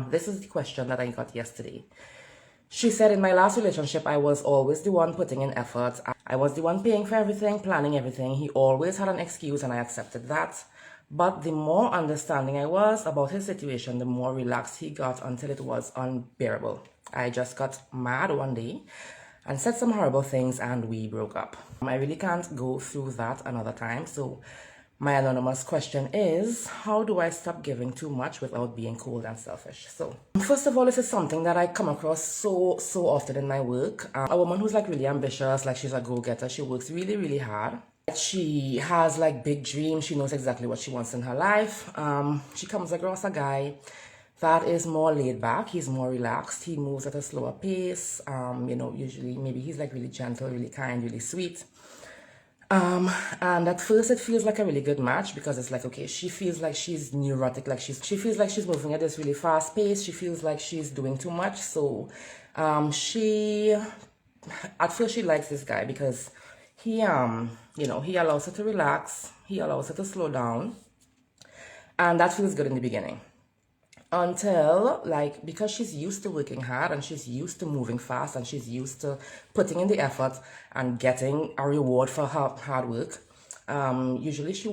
This is the question that I got yesterday. She said, in my last relationship, I was always the one putting in effort. I was the one paying for everything, planning everything. He always had an excuse and I accepted that. But the more understanding I was about his situation, the more relaxed he got until it was unbearable. I just got mad one day and said some horrible things and we broke up. I really can't go through that another time. So my anonymous question is, how do I stop giving too much without being cold and selfish? So first of all, this is something that I come across so often in my work. A woman who's like really ambitious, like she's a go-getter. She works really hard. She has like big dreams. She knows exactly what she wants in her life. She comes across a guy that is more laid back. He's more relaxed. He moves at a slower pace. Usually maybe he's like really gentle, really kind, really sweet. And at first it feels like a really good match because it's like, okay, she feels like she's neurotic, like she feels like she's moving at this really fast pace. She feels like she's doing too much. So at first she likes this guy because he allows her to relax, he allows her to slow down, and that feels good in the beginning. Until, like, because she's used to working hard and she's used to moving fast and she's used to putting in the effort and getting a reward for her hard work. Usually she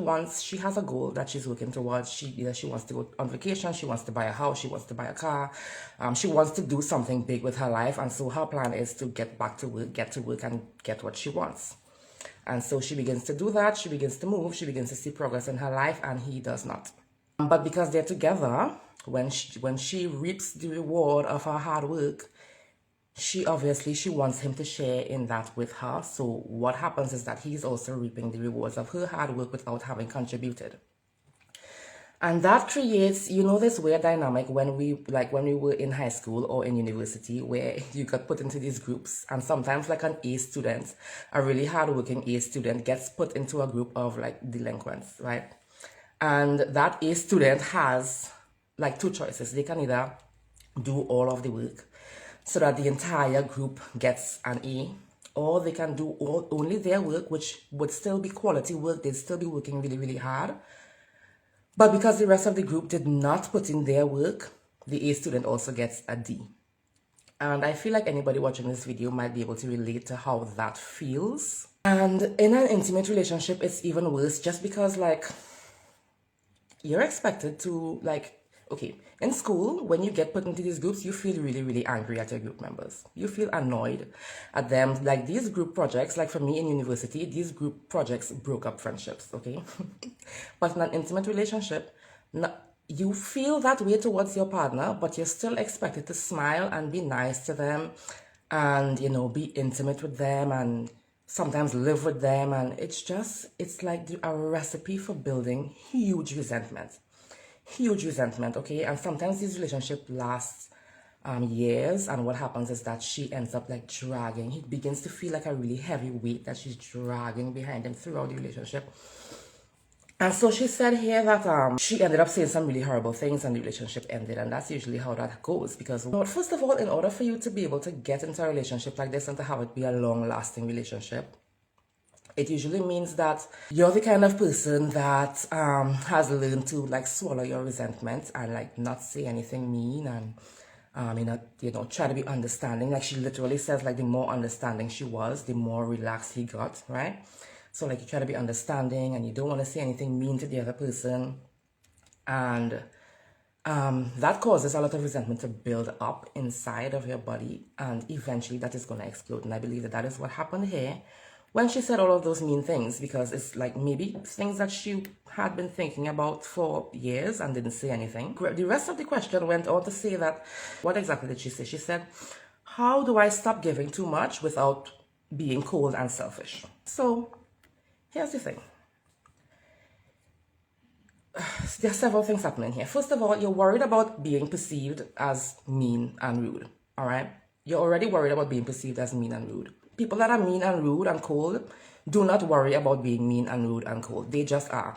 has a goal that she's working towards. Either she wants to go on vacation, she wants to buy a house, she wants to buy a car, she wants to do something big with her life. And so her plan is to get back to work, get to work and get what she wants. And so she begins to do that. She begins to move. She begins to see progress in her life, and he does not. But because they're together, when she reaps the reward of her hard work, she wants him to share in that with her. So what happens is that he's also reaping the rewards of her hard work without having contributed. And that creates, this weird dynamic when we were in high school or in university, where you got put into these groups, and sometimes like an A student, a really hardworking A student, gets put into a group of like delinquents, right? And that A student has like two choices. They can either do all of the work so that the entire group gets an A, or they can do only their work, which would still be quality work. They'd still be working really hard. But because the rest of the group did not put in their work, the A student also gets a D. And I feel like anybody watching this video might be able to relate to how that feels. And in an intimate relationship, it's even worse, just because like you're expected to, like, okay, in school, when you get put into these groups, you feel really angry at your group members. You feel annoyed at them. Like these group projects, like for me in university, these group projects broke up friendships, okay? But in an intimate relationship, you feel that way towards your partner, but you're still expected to smile and be nice to them and, be intimate with them and sometimes live with them. And it's like a recipe for building huge resentment, okay? And sometimes these relationships last years, and what happens is that she ends up like dragging. He begins to feel like a really heavy weight that she's dragging behind him throughout the relationship. And so she said here that she ended up saying some really horrible things and the relationship ended. And that's usually how that goes, because first of all, in order for you to be able to get into a relationship like this and to have it be a long-lasting relationship, it usually means that you're the kind of person that has learned to like swallow your resentment and like not say anything mean and try to be understanding. Like she literally says, like the more understanding she was, the more relaxed he got, right? So like you try to be understanding and you don't want to say anything mean to the other person. And that causes a lot of resentment to build up inside of your body, and eventually that is going to explode. And I believe that is what happened here when she said all of those mean things, because it's like maybe things that she had been thinking about for years and didn't say anything. The rest of the question went on to say that, what exactly did she say? She said, how do I stop giving too much without being cold and selfish? So here's the thing. There are several things happening here. First of all, you're worried about being perceived as mean and rude, all right? You're already worried about being perceived as mean and rude. People that are mean and rude and cold do not worry about being mean and rude and cold. They just are,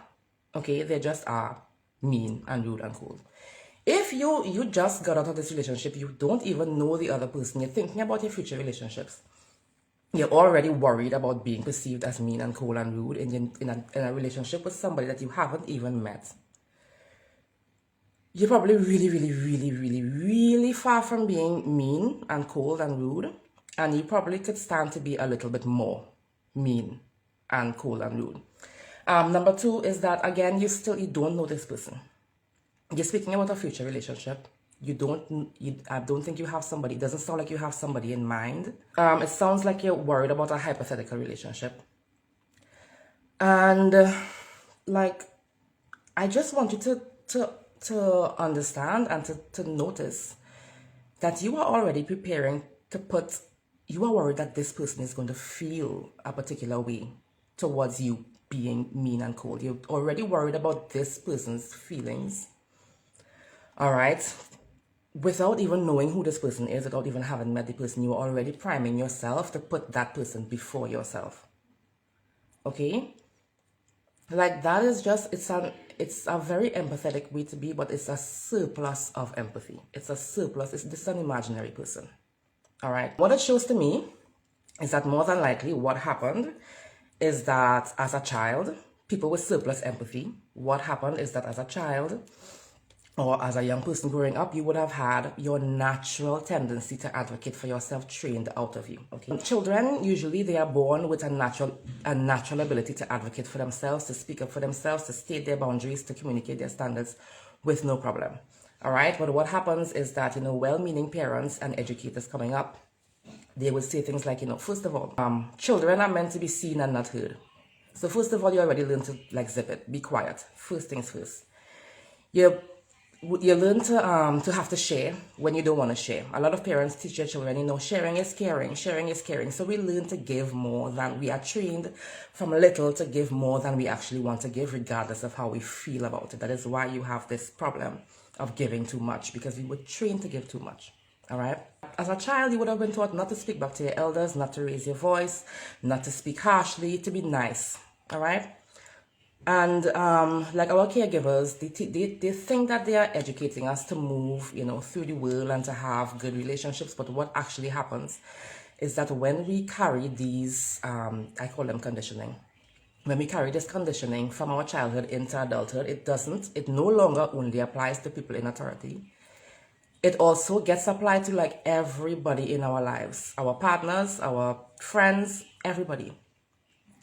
okay? They just are mean and rude and cold. If you just got out of this relationship, you don't even know the other person, you're thinking about your future relationships, you're already worried about being perceived as mean and cold and rude in a relationship with somebody that you haven't even met, you're probably really far from being mean and cold and rude, and you probably could stand to be a little bit more mean and cold and rude. Number two is that, again, you don't know this person. You're speaking about a future relationship. I don't think you have somebody. It doesn't sound like you have somebody in mind. It sounds like you're worried about a hypothetical relationship. And I just want you to understand and to notice that you are already preparing you are worried that this person is going to feel a particular way towards you being mean and cold. You're already worried about this person's feelings. All right. Without even knowing who this person is, without even having met the person, you're already priming yourself to put that person before yourself. Okay? Like, that is just, it's a very empathetic way to be, but it's a surplus of empathy. It's a surplus. This is an imaginary person. All right. What it shows to me is that more than likely what happened is that as a child, people with surplus empathy, what happened is that as a child, or as a young person growing up, you would have had your natural tendency to advocate for yourself trained out of you. Okay. Children, usually they are born with a natural ability to advocate for themselves, to speak up for themselves, to state their boundaries, to communicate their standards with no problem. All right. But what happens is that, well-meaning parents and educators coming up, they would say things like, first of all, children are meant to be seen and not heard. So first of all, you already learn to zip it, be quiet. First things first. You learn to have to share when you don't want to share. A lot of parents teach their children, sharing is caring, sharing is caring. So we learn to give more than we are trained from little to give more than we actually want to give, regardless of how we feel about it. That is why you have this problem of giving too much, because we were trained to give too much. All right. As a child, you would have been taught not to speak back to your elders, not to raise your voice, not to speak harshly, to be nice. All right. And like our caregivers, they think that they are educating us to move, through the world and to have good relationships. But what actually happens is that when we carry these, I call them conditioning. When we carry this conditioning from our childhood into adulthood, it no longer only applies to people in authority. It also gets applied to like everybody in our lives, our partners, our friends, everybody.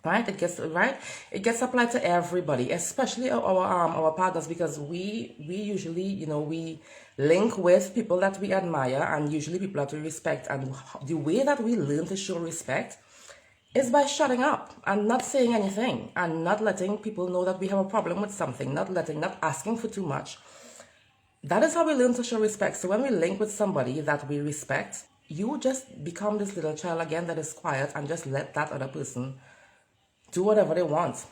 Right? It gets applied to everybody, especially our partners, because we usually, we link with people that we admire and usually people that we respect. And the way that we learn to show respect is by shutting up and not saying anything and not letting people know that we have a problem with something, not asking for too much. That is how we learn to show respect. So when we link with somebody that we respect, you just become this little child again that is quiet and just let that other person do whatever they want.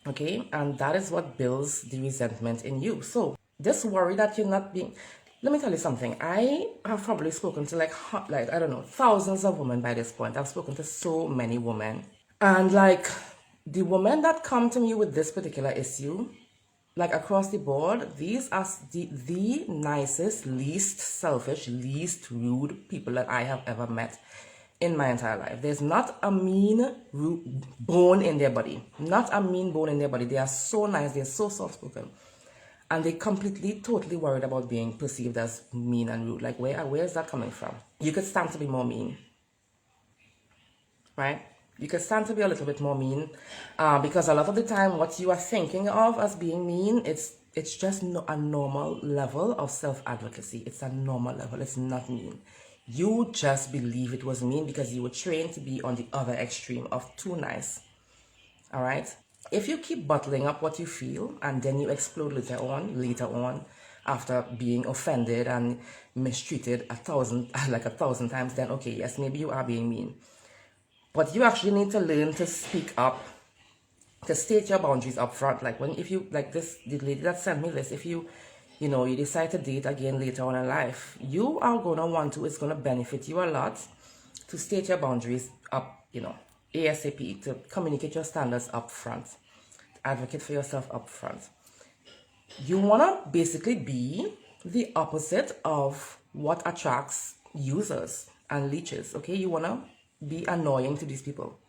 Okay? And that is what builds the resentment in you. So this worry that you're not being... Let me tell you something. I have probably spoken to like I don't know, thousands of women by this point. I've spoken to so many women. And like the women that come to me with this particular issue, like across the board, these are the nicest, least selfish, least rude people that I have ever met in my entire life. There's not a mean bone in their body. Not a mean bone in their body. They are so nice. They're so soft-spoken. And they totally worried about being perceived as mean and rude. Like, where is that coming from? You could stand to be more mean. Right? You could stand to be a little bit more mean. Because a lot of the time, what you are thinking of as being mean, it's just a normal level of self-advocacy. It's a normal level. It's not mean. You just believe it was mean because you were trained to be on the other extreme of too nice. All right? If you keep bottling up what you feel and then you explode later on, after being offended and mistreated a thousand times, then okay, yes, maybe you are being mean. But you actually need to learn to speak up, to state your boundaries up front. Like the lady that sent me this, if you decide to date again later on in life, you are going to want to, it's going to benefit you a lot to state your boundaries up, ASAP, to communicate your standards up front, advocate for yourself up front. You want to basically be the opposite of what attracts users and leeches, okay? You want to be annoying to these people.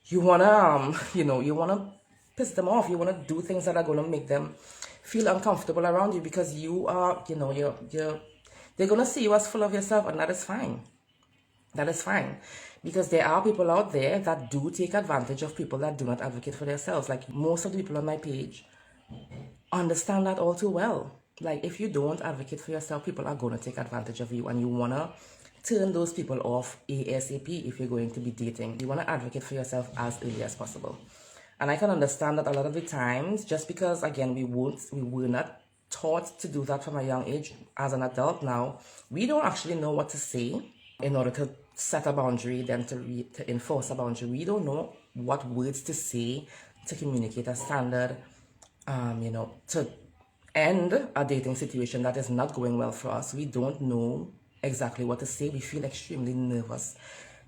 You want to, you want to piss them off. You want to do things that are going to make them feel uncomfortable around you because you are, They're going to see you as full of yourself, and that is fine. That is fine. Because there are people out there that do take advantage of people that do not advocate for themselves. Like most of the people on my page understand that all too well. Like if you don't advocate for yourself, people are going to take advantage of you, and you want to turn those people off ASAP if you're going to be dating. You want to advocate for yourself as early as possible. And I can understand that a lot of the times, just because, again, we were not taught to do that from a young age. As an adult now, we don't actually know what to say in order to set a boundary, then to enforce a boundary. We don't know what words to say to communicate a standard, to end a dating situation that is not going well for us. We don't know exactly what to say. We feel extremely nervous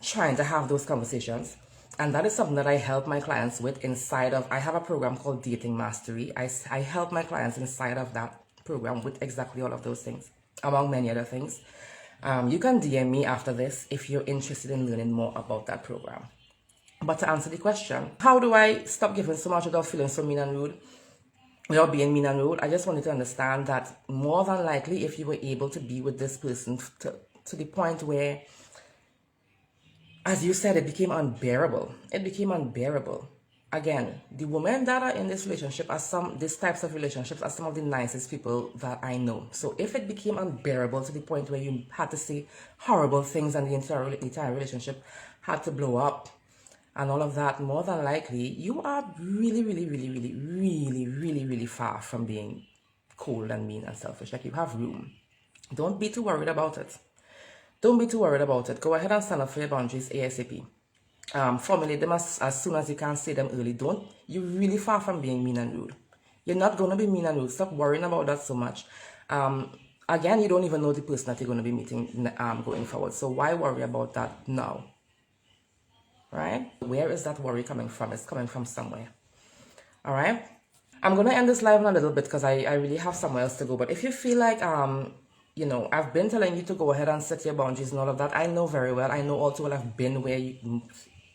trying to have those conversations. And that is something that I help my clients with inside of, I have a program called Dating Mastery. I help my clients inside of that program with exactly all of those things, among many other things. You can DM me after this if you're interested in learning more about that program. But to answer the question, how do I stop giving so much without feeling so mean and rude? Without being mean and rude, I just wanted to understand that more than likely, if you were able to be with this person to the point where, as you said, it became unbearable. It became unbearable. Again, the women that are in this relationship these types of relationships are some of the nicest people that I know. So if it became unbearable to the point where you had to say horrible things and the entire relationship had to blow up and all of that, more than likely, you are really, really, really, really, really, really, really far from being cold and mean and selfish. Like, you have room. Don't be too worried about it. Don't be too worried about it. Go ahead and stand up for your boundaries ASAP. Formulate them as soon as you can. Say them early. You're really far from being mean and rude. You're not going to be mean and rude. Stop worrying about that so much. Again, you don't even know the person that you're going to be meeting going forward. So why worry about that now? Right? Where is that worry coming from? It's coming from somewhere. All right? I'm going to end this live in a little bit because I really have somewhere else to go. But if you feel like, I've been telling you to go ahead and set your boundaries and all of that. I know very well. I know all too well. I've been where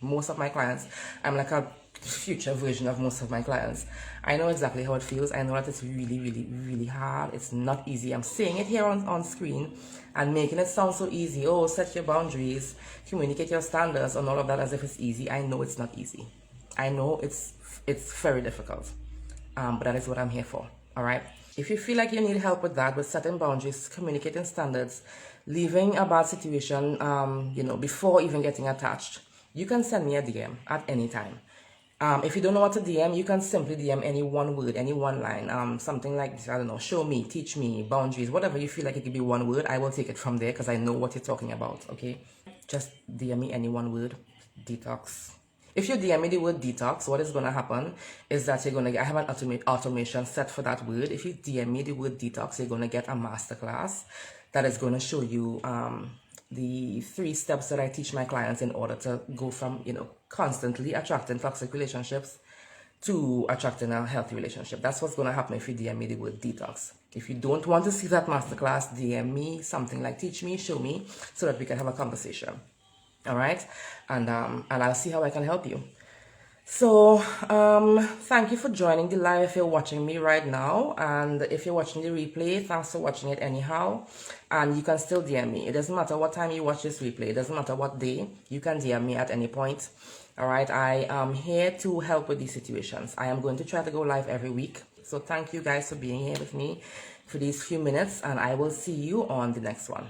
most of my clients, I'm like a future version of most of my clients. I know exactly how it feels. I know that it's really, really, really hard. It's not easy. I'm saying it here on screen and making it sound so easy. Oh, set your boundaries, communicate your standards and all of that as if it's easy. I know it's not easy. I know it's very difficult. But that is what I'm here for. All right. If you feel like you need help with that, with setting boundaries, communicating standards, leaving a bad situation, before even getting attached, you can send me a DM at any time. If you don't know what to DM, you can simply DM any one word, any one line, something like, I don't know, show me, teach me, boundaries, whatever you feel like it could be one word. I will take it from there because I know what you're talking about, okay? Just DM me any one word, detox. If you DM me the word detox, what is going to happen is that you're going to get, I have an automation set for that word. If you DM me the word detox, you're going to get a masterclass that is going to show you the 3 steps that I teach my clients in order to go from, constantly attracting toxic relationships to attracting a healthy relationship. That's what's going to happen if you DM me the word detox. If you don't want to see that masterclass, DM me something like teach me, show me, so that we can have a conversation. All right, and I'll see how I can help you. So thank you for joining the live if you're watching me right now, and if you're watching the replay, thanks for watching it anyhow. And you can still DM me. It doesn't matter what time you watch this replay. It doesn't matter what day. You can DM me at any point. All right, I am here to help with these situations. I am going to try to go live every week. So thank you guys for being here with me for these few minutes, and I will see you on the next one.